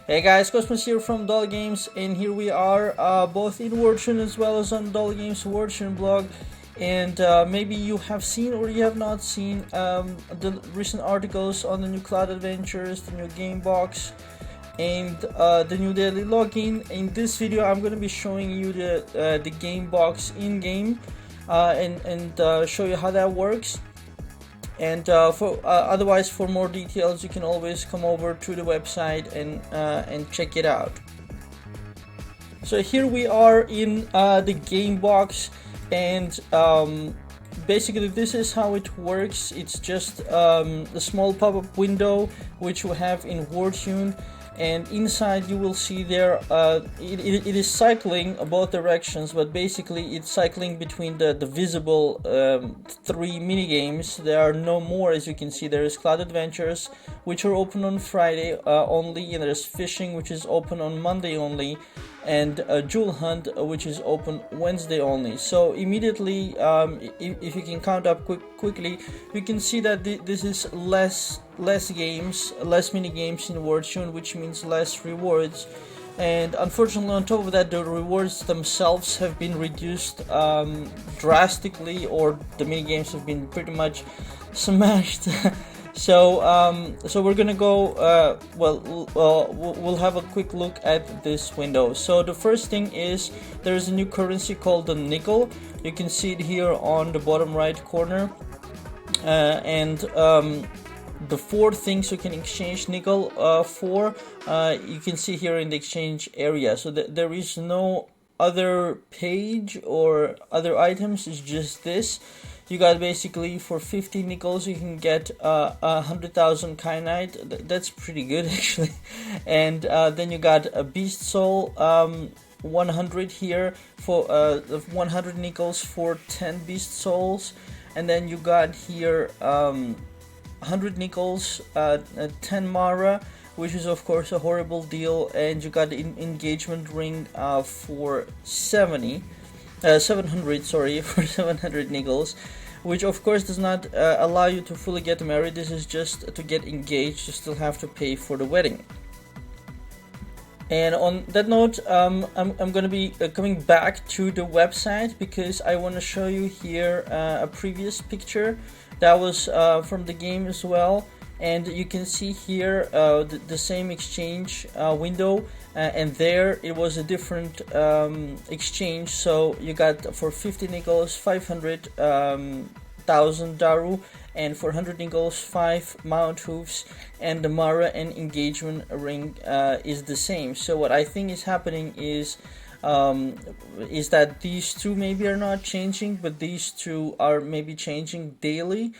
Hey guys, Cosmos here from Doll Games, and here we are both in Wartune as well as on Doll Games Wartune blog. And maybe you have seen or you have not seen the recent articles on the new Cloud Adventures, the new game box, and the new daily login. In this video, I'm going to be showing you the game box in game and show you how that works. And otherwise, for more details, you can always come over to the website and check it out. So here we are in the game box, and basically this is how it works. It's just a small pop-up window which we have in Wartune, and inside you will see there it is cycling both directions, but basically it's cycling between the visible three mini games. There are no more, as you can see. There is Cloud Adventures, which are open on Friday only, and there's Fishing, which is open on Monday only, and Jewel Hunt, which is open Wednesday only. So immediately, if you can count up quickly, you can see that this is less games, less mini games in Wartune, which means less rewards. And unfortunately, on top of that, the rewards themselves have been reduced drastically, or the mini games have been pretty much smashed. So we're gonna go. We'll have a quick look at this window. So the first thing is there is a new currency called the nickel. You can see it here on the bottom right corner, and the four things you can exchange nickel for, you can see here in the exchange area. So there is no other page or other items. It's just this. You got basically for 50 nickels you can get 100,000 kyanite. That's pretty good actually. And then you got a beast soul, 100 here for 100 nickels for 10 beast souls. And then you got here 100 nickels, 10 Mara, which is of course a horrible deal. And you got the engagement ring for 700, sorry, for 700 nickels, which of course does not allow you to fully get married. This is just to get engaged. You still have to pay for the wedding. And on that note, I'm going to be coming back to the website because I want to show you here a previous picture that was from the game as well. And you can see here the same exchange window, and there it was a different exchange. So you got for 50 nickels 500,000 daru, and for 100 nickels 5 mount hoofs, and the Mara and engagement ring is the same. So what I think is happening is that these two maybe are not changing, but these two are maybe changing daily.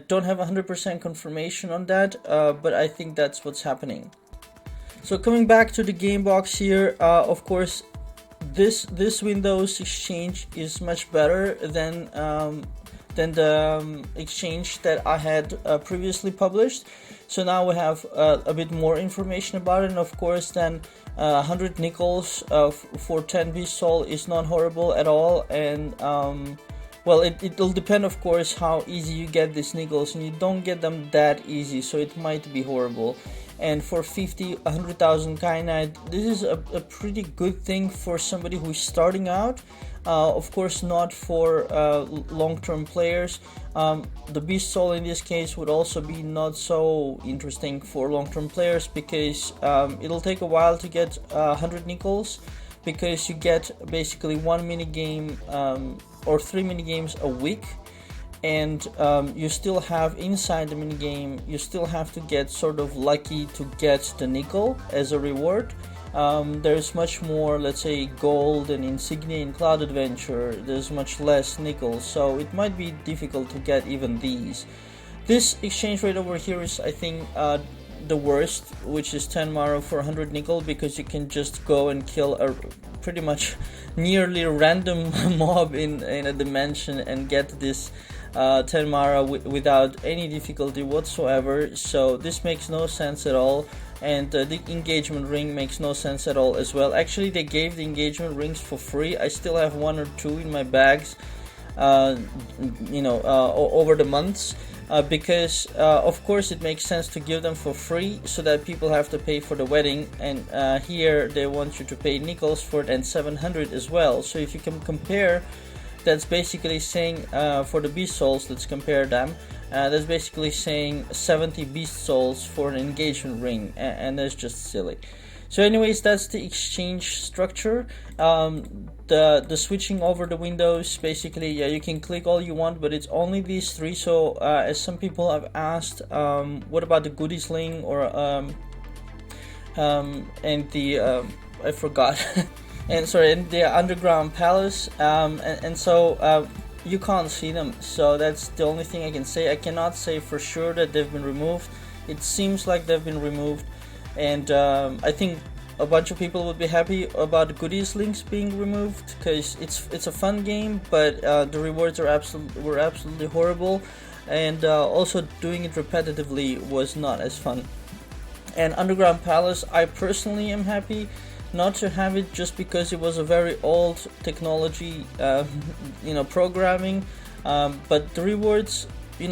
Don't have 100% confirmation on that, but I think that's what's happening. So coming back to the game box here, of course this Windows exchange is much better than the exchange that I had previously published. So now we have a bit more information about it, and of course then 100 nickels for 10 beast soul is not horrible at all. And well, it'll depend of course how easy you get these nickels, and you don't get them that easy, so it might be horrible. And for 100,000 kyanite, this is a pretty good thing for somebody who is starting out. Of course not for long-term players. The beast soul in this case would also be not so interesting for long-term players, because it'll take a while to get 100 nickels, because you get basically one mini game or 3 mini games a week, and you still have inside the mini game, you still have to get sort of lucky to get the nickel as a reward. There's much more, let's say, gold and insignia in Cloud Adventure. There's much less nickel, so it might be difficult to get even these. This exchange rate over here is, I think, the worst, which is 10 Mara for 100 nickel, because you can just go and kill a pretty much nearly random mob in a dimension and get this 10 Mara without any difficulty whatsoever. So this makes no sense at all. And the engagement ring makes no sense at all as well. Actually, they gave the engagement rings for free. I still have 1 or 2 in my bags, over the months. because of course it makes sense to give them for free so that people have to pay for the wedding, and here they want you to pay nickels for it and 700 as well. So if you can compare, that's basically saying for the beast souls, let's compare them. That's basically saying 70 beast souls for an engagement ring, and that's just silly. So anyways, that's the exchange structure. The switching over the windows, basically, yeah, you can click all you want, but it's only these three. So as some people have asked, what about the goodies link, or and the I forgot and sorry, and the underground palace, and so you can't see them. So that's the only thing I can say. I cannot say for sure that they've been removed. It seems like they've been removed, and I think a bunch of people would be happy about the goodies links being removed, because it's a fun game, but the rewards were absolutely horrible, and also doing it repetitively was not as fun. And Underground Palace, I personally am happy not to have it, just because it was a very old technology, programming, but the rewards,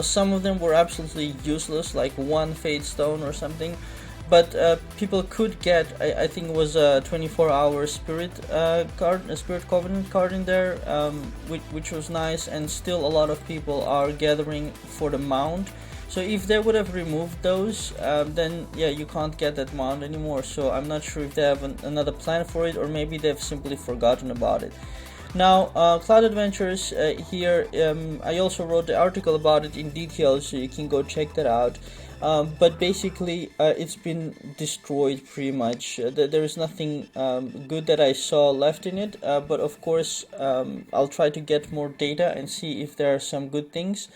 some of them were absolutely useless, like one Fade Stone or something. But people could get, I think it was a 24-hour Spirit card, a Spirit Covenant card in there, which was nice, and still a lot of people are gathering for the mount. So if they would have removed those, then yeah, you can't get that mount anymore. So I'm not sure if they have another plan for it, or maybe they've simply forgotten about it. Now, Cloud Adventures, here, I also wrote the article about it in detail, so you can go check that out. But basically, it's been destroyed pretty much. There is nothing good that I saw left in it, but of course, I'll try to get more data and see if there are some good things.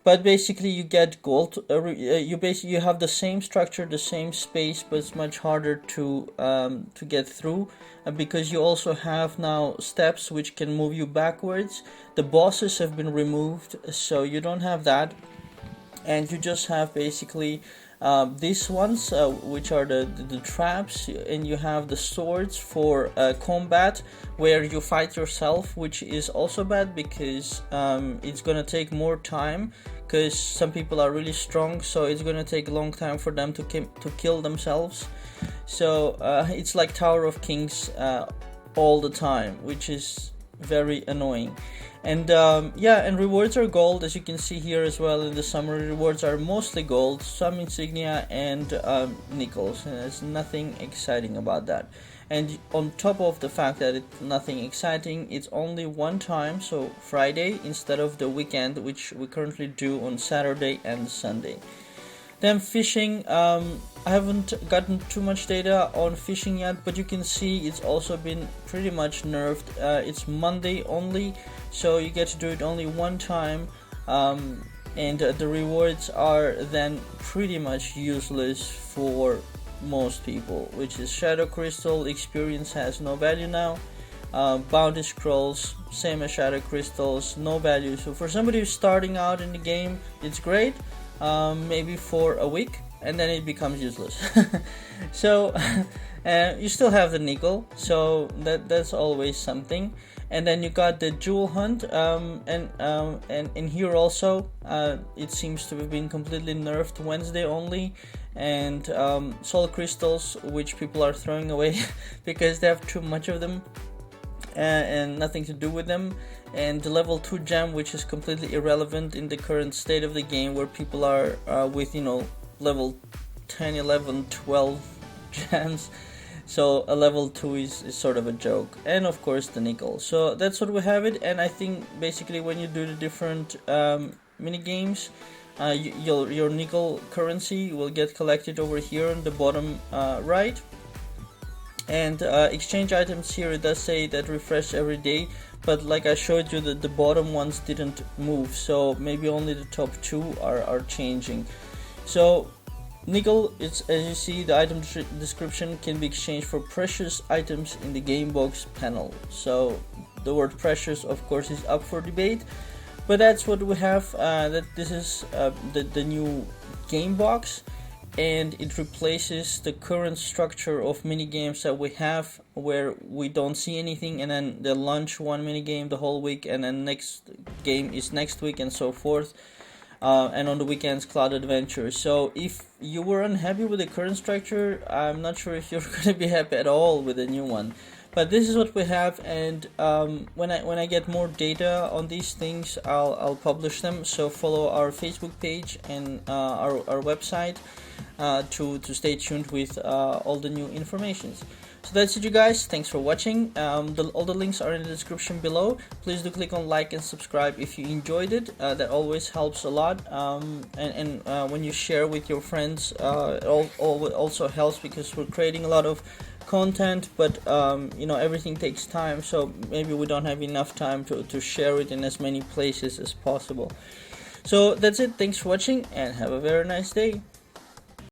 But basically, you get gold. You have the same structure, the same space, but it's much harder to get through, because you also have now steps which can move you backwards. The bosses have been removed, so you don't have that, and you just have basically these ones, which are the traps, and you have the swords for combat, where you fight yourself, which is also bad, because it's gonna take more time, because some people are really strong, so it's gonna take a long time for them to kill themselves. So it's like Tower of Kings all the time, which is very annoying. And and rewards are gold, as you can see here as well in the summary. Rewards are mostly gold, some insignia, and nickels, and there's nothing exciting about that. And on top of the fact that it's nothing exciting, it's only one time, so Friday instead of the weekend, which we currently do on Saturday and Sunday. Then fishing, I haven't gotten too much data on fishing yet, but you can see it's also been pretty much nerfed. It's Monday only, so you get to do it only one time, and the rewards are then pretty much useless for most people, which is Shadow Crystal. Experience has no value now. Bounty Scrolls, same as Shadow Crystals, no value. So for somebody who's starting out in the game, it's great. Maybe for a week, and then it becomes useless. So you still have the nickel, so that's always something. And then you got the jewel hunt, and here also it seems to have been completely nerfed Wednesday only. And soul crystals, which people are throwing away because they have too much of them and nothing to do with them. And the level 2 gem, which is completely irrelevant in the current state of the game, where people are with level 10, 11, 12 gems. So a level 2 is sort of a joke. And of course the nickel. So that's what we have it. And I think basically when you do the different mini games, your nickel currency will get collected over here on the bottom right. And exchange items here, it does say that refresh every day, but like I showed you, the bottom ones didn't move, so maybe only the top two are changing. So nickel, it's, as you see, the item description can be exchanged for precious items in the game box panel. So the word precious, of course, is up for debate, but that's what we have. That this is the new game box, and it replaces the current structure of mini games that we have, where we don't see anything, and then they launch one mini game the whole week, and then next game is next week, and so forth. and on the weekends cloud adventure. So if you were unhappy with the current structure, I'm not sure if you're going to be happy at all with the new one. But this is what we have, and when I get more data on these things, I'll publish them. So follow our Facebook page and our website to stay tuned with all the new informations. So that's it, you guys. Thanks for watching. All the links are in the description below. Please do click on like and subscribe if you enjoyed it. That always helps a lot. And when you share with your friends, it also helps, because we're creating a lot of content, but everything takes time, so maybe we don't have enough time to share it in as many places as possible. So that's it. Thanks for watching and have a very nice day.